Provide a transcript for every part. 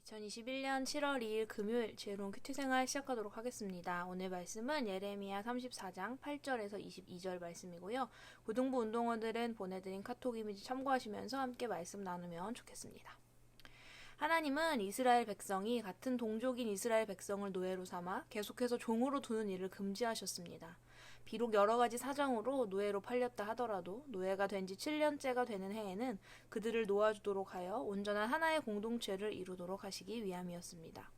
2021년 7월 2일 금요일 지혜로운 큐티 생활 시작하도록 하겠습니다. 오늘 말씀은 예레미야 34장 8절에서 22절 말씀이고요. 고등부 운동원들은 보내드린 카톡 이미지 참고하시면서 함께 말씀 나누면 좋겠습니다. 하나님은 이스라엘 백성이 같은 동족인 이스라엘 백성을 노예로 삼아 계속해서 종으로 두는 일을 금지하셨습니다. 비록 여러 가지 사정으로 노예로 팔렸다 하더라도 노예가 된 지 7년째가 되는 해에는 그들을 놓아주도록 하여 온전한 하나의 공동체를 이루도록 하시기 위함이었습니다.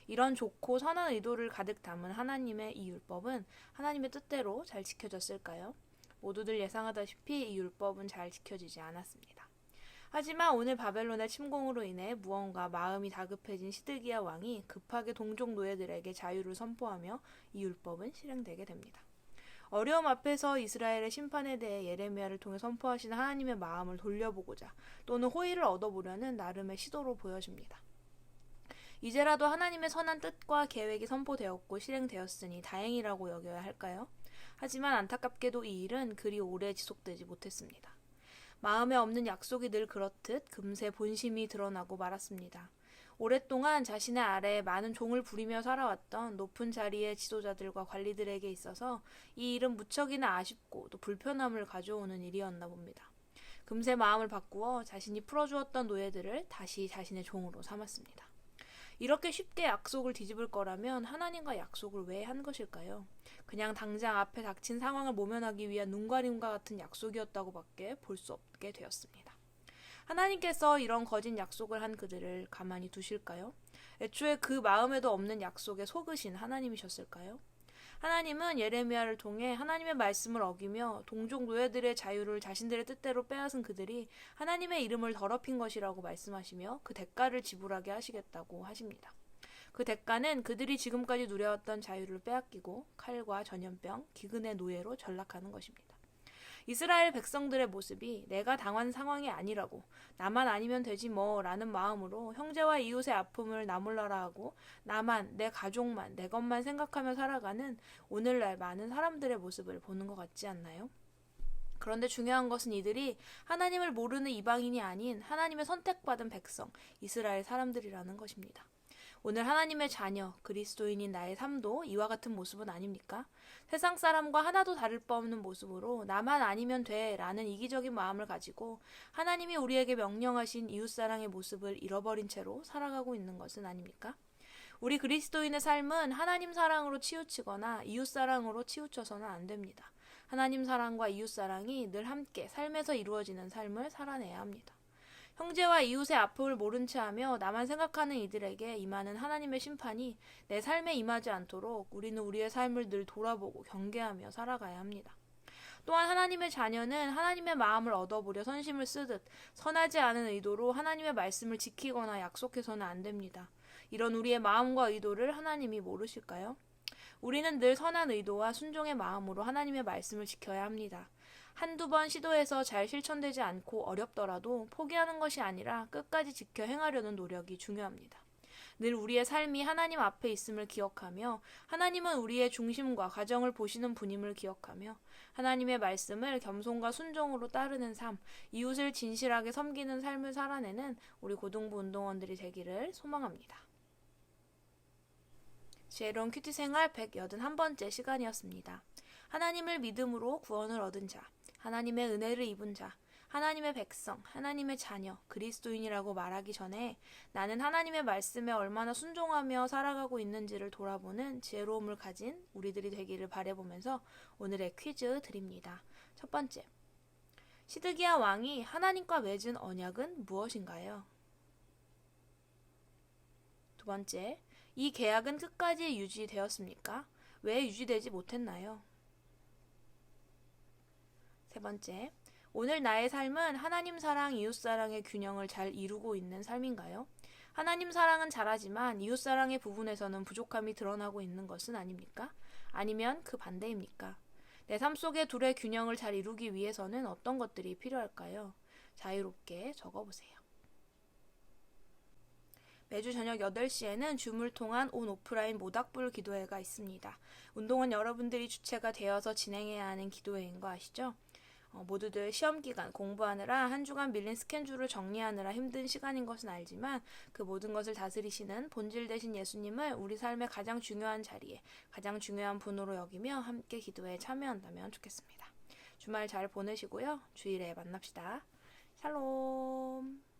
이런 좋고 선한 의도를 가득 담은 하나님의 이 율법은 하나님의 뜻대로 잘 지켜졌을까요? 모두들 예상하다시피 이 율법은 잘 지켜지지 않았습니다. 하지만 오늘 바벨론의 침공으로 인해 무언가 마음이 다급해진 시드기야 왕이 급하게 동족 노예들에게 자유를 선포하며 이 율법은 실행되게 됩니다. 어려움 앞에서 이스라엘의 심판에 대해 예레미야를 통해 선포하신 하나님의 마음을 돌려보고자 또는 호의를 얻어보려는 나름의 시도로 보여집니다. 이제라도 하나님의 선한 뜻과 계획이 선포되었고 실행되었으니 다행이라고 여겨야 할까요? 하지만 안타깝게도 이 일은 그리 오래 지속되지 못했습니다. 마음에 없는 약속이 늘 그렇듯 금세 본심이 드러나고 말았습니다. 오랫동안 자신의 아래에 많은 종을 부리며 살아왔던 높은 자리의 지도자들과 관리들에게 있어서 이 일은 무척이나 아쉽고 또 불편함을 가져오는 일이었나 봅니다. 금세 마음을 바꾸어 자신이 풀어주었던 노예들을 다시 자신의 종으로 삼았습니다. 이렇게 쉽게 약속을 뒤집을 거라면 하나님과 약속을 왜 한 것일까요? 그냥 당장 앞에 닥친 상황을 모면하기 위한 눈가림과 같은 약속이었다고밖에 볼 수 없게 되었습니다. 하나님께서 이런 거짓 약속을 한 그들을 가만히 두실까요? 애초에 그 마음에도 없는 약속에 속으신 하나님이셨을까요? 하나님은 예레미야를 통해 하나님의 말씀을 어기며 동족 노예들의 자유를 자신들의 뜻대로 빼앗은 그들이 하나님의 이름을 더럽힌 것이라고 말씀하시며 그 대가를 지불하게 하시겠다고 하십니다. 그 대가는 그들이 지금까지 누려왔던 자유를 빼앗기고 칼과 전염병, 기근의 노예로 전락하는 것입니다. 이스라엘 백성들의 모습이 내가 당한 상황이 아니라고 나만 아니면 되지 뭐 라는 마음으로 형제와 이웃의 아픔을 나몰라라 하고 나만, 내 가족만, 내 것만 생각하며 살아가는 오늘날 많은 사람들의 모습을 보는 것 같지 않나요? 그런데 중요한 것은 이들이 하나님을 모르는 이방인이 아닌 하나님의 선택받은 백성, 이스라엘 사람들이라는 것입니다. 오늘 하나님의 자녀, 그리스도인인 나의 삶도 이와 같은 모습은 아닙니까? 세상 사람과 하나도 다를 바 없는 모습으로 나만 아니면 돼 라는 이기적인 마음을 가지고 하나님이 우리에게 명령하신 이웃사랑의 모습을 잃어버린 채로 살아가고 있는 것은 아닙니까? 우리 그리스도인의 삶은 하나님 사랑으로 치우치거나 이웃 사랑으로 치우쳐서는 안 됩니다. 하나님 사랑과 이웃 사랑이 늘 함께 삶에서 이루어지는 삶을 살아내야 합니다. 형제와 이웃의 아픔을 모른 채 하며 나만 생각하는 이들에게 임하는 하나님의 심판이 내 삶에 임하지 않도록 우리는 우리의 삶을 늘 돌아보고 경계하며 살아가야 합니다. 또한 하나님의 자녀는 하나님의 마음을 얻어보려 선심을 쓰듯 선하지 않은 의도로 하나님의 말씀을 지키거나 약속해서는 안 됩니다. 이런 우리의 마음과 의도를 하나님이 모르실까요? 우리는 늘 선한 의도와 순종의 마음으로 하나님의 말씀을 지켜야 합니다. 한두 번 시도해서 잘 실천되지 않고 어렵더라도 포기하는 것이 아니라 끝까지 지켜 행하려는 노력이 중요합니다. 늘 우리의 삶이 하나님 앞에 있음을 기억하며 하나님은 우리의 중심과 가정을 보시는 분임을 기억하며 하나님의 말씀을 겸손과 순종으로 따르는 삶, 이웃을 진실하게 섬기는 삶을 살아내는 우리 고등부 운동원들이 되기를 소망합니다. 지혜로운 큐티 생활 181번째 시간이었습니다. 하나님을 믿음으로 구원을 얻은 자, 하나님의 은혜를 입은 자, 하나님의 백성, 하나님의 자녀, 그리스도인이라고 말하기 전에 나는 하나님의 말씀에 얼마나 순종하며 살아가고 있는지를 돌아보는 지혜로움을 가진 우리들이 되기를 바라보면서 오늘의 퀴즈 드립니다. 첫 번째, 시드기야 왕이 하나님과 맺은 언약은 무엇인가요? 두 번째, 이 계약은 끝까지 유지되었습니까? 왜 유지되지 못했나요? 세 번째, 오늘 나의 삶은 하나님 사랑, 이웃 사랑의 균형을 잘 이루고 있는 삶인가요? 하나님 사랑은 잘하지만 이웃 사랑의 부분에서는 부족함이 드러나고 있는 것은 아닙니까? 아니면 그 반대입니까? 내 삶 속의 둘의 균형을 잘 이루기 위해서는 어떤 것들이 필요할까요? 자유롭게 적어보세요. 매주 저녁 8시에는 줌을 통한 온 오프라인 모닥불 기도회가 있습니다. 운동원 여러분들이 주체가 되어서 진행해야 하는 기도회인 거 아시죠? 모두들 시험 기간 공부하느라 한 주간 밀린 스케줄을 정리하느라 힘든 시간인 것은 알지만 그 모든 것을 다스리시는 본질 되신 예수님을 우리 삶의 가장 중요한 자리에 가장 중요한 분으로 여기며 함께 기도에 참여한다면 좋겠습니다. 주말 잘 보내시고요. 주일에 만납시다. 샬롬.